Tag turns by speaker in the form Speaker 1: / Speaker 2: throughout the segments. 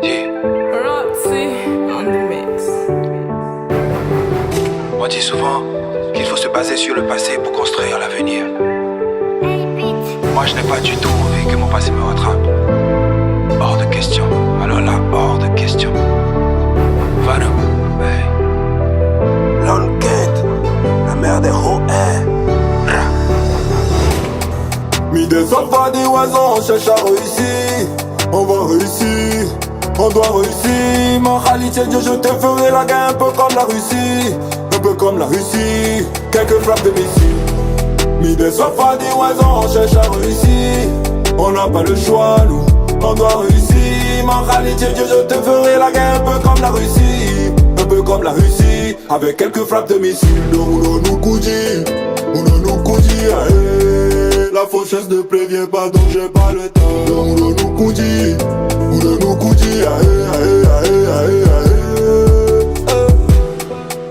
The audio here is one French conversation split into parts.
Speaker 1: Yeah.
Speaker 2: Roxy on the mix.
Speaker 1: On dit souvent qu'il faut se baser sur le passé pour construire l'avenir. Moi je n'ai pas du tout envie que mon passé me rattrape. Hors de question. Alors là, hors de question. Vano, hey. L'enquête, la mère des Rohés.
Speaker 3: Mis des enfants des oiseaux, on cherche à réussir. On va réussir, on doit réussir. Mon réalité, Dieu, je te ferai la guerre un peu comme la Russie. Un peu comme la Russie, quelques frappes de missiles. Mis des enfants des oiseaux, on cherche à réussir. On n'a pas le choix, nous, on doit réussir. Mon réalité, Dieu, je te ferai la guerre un peu comme la Russie. Un peu comme la Russie, avec quelques frappes de missiles. Uno nous coudit, aïe. La faucheuse ne prévient pas donc j'ai pas le temps. Uno nous coudit, aïe.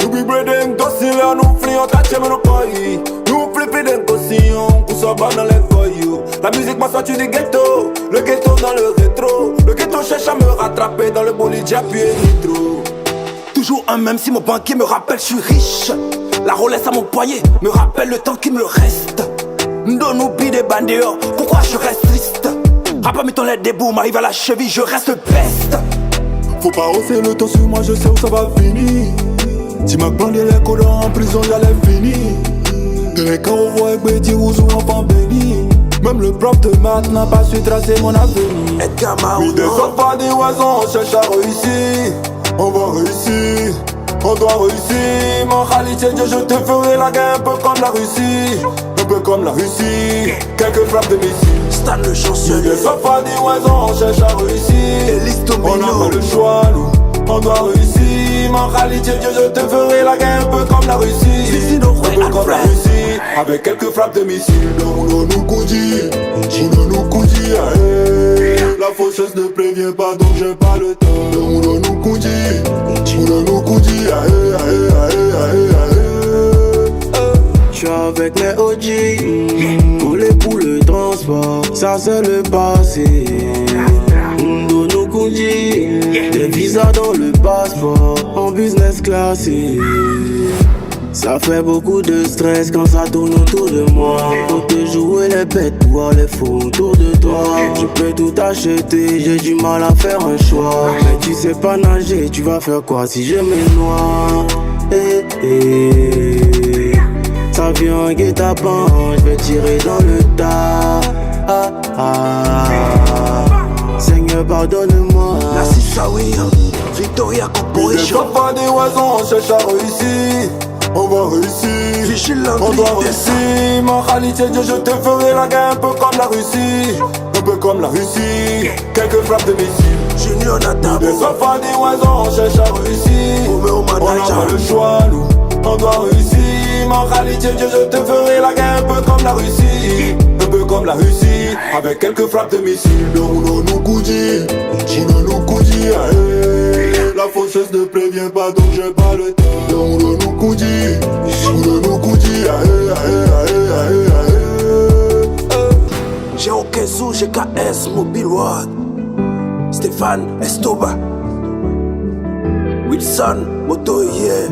Speaker 3: Nous bibredons docile, nous flions ta tchème nos coïs. Nous flippons d'un cosillon, pour s'en bat dans les voyous. La musique m'a sorti du ghetto, le ghetto dans le rétro. Le ghetto cherche à me rattraper dans le bolide, j'ai appuyé nitro. Toujours un même si mon banquier me rappelle je suis riche. La Rolex à mon poignet me rappelle le temps qui me reste. Donne oublie des bandéors, pourquoi je reste triste? Rapa met ton lait debout, m'arrive à la cheville, je reste peste. Faut pas hausser le ton sur moi, je sais où ça va finir. Si ma bandé les codons en prison, j'allais finir. De quand on voit Bédi ou enfant béni. Même le prof de maths n'a pas su tracer mon avenir.
Speaker 1: Edgar Mao.
Speaker 3: Oui, des enfants des oiseaux, on cherche à réussir. On va réussir, on doit réussir. Mon réalité, Dieu, je te ferai la guerre un peu comme la Russie. Un peu comme la Russie, quelques frappes de missiles.
Speaker 1: Stan le chancelier.
Speaker 3: Des enfants des oiseaux, on cherche à réussir. On n'a pas le choix, nous, on doit réussir. Mon réalité, Dieu, je te ferai la guerre un peu comme la Russie. Un peu comme la Russie, avec quelques frappes de missiles. Uno nous coudit, aïe. La faucheuse ne prévient pas donc j'ai pas le temps. Uno nous coudit, aïe.
Speaker 4: J'suis avec mes OG, collés pour le transport, ça c'est le passé. Ndo nous conduit, des visas dans le passeport, en business classé. Ça fait beaucoup de stress quand ça tourne autour de moi. Pour te jouer les bêtes, voir les faux autour de toi. Je peux tout acheter, j'ai du mal à faire un choix. Mais tu sais pas nager, tu vas faire quoi si je me noie? Ça vient en guet-apens, je vais tirer dans le tas. Seigneur pardonne-moi.
Speaker 1: La Sissaouia, Victoria Corporation.
Speaker 3: Des enfants des oiseaux, on cherche à réussir. On va réussir,
Speaker 1: Vigilant,
Speaker 3: on doit réussir. Mon réalité, Dieu, je te ferai la guerre un peu comme la Russie. Un peu comme la Russie, quelques frappes de missiles.
Speaker 1: Junior Natabo.
Speaker 3: Des enfants des oiseaux, on cherche à réussir.
Speaker 1: Romeo
Speaker 3: On n'a
Speaker 1: Manaja.
Speaker 3: pas le choix, nous, on doit réussir. Mon réalité, Dieu, je te ferai la guerre un peu comme la Russie. Un peu comme la Russie, avec quelques frappes de missiles. Uno nous coudit, aïe. La faucheuse ne prévient pas donc j'ai pas le temps. Uno nous coudit, aïe.
Speaker 1: J'ai Okezu, GKS, Mobile World. Stéphane Estoba. Wilson, Moto, yeah.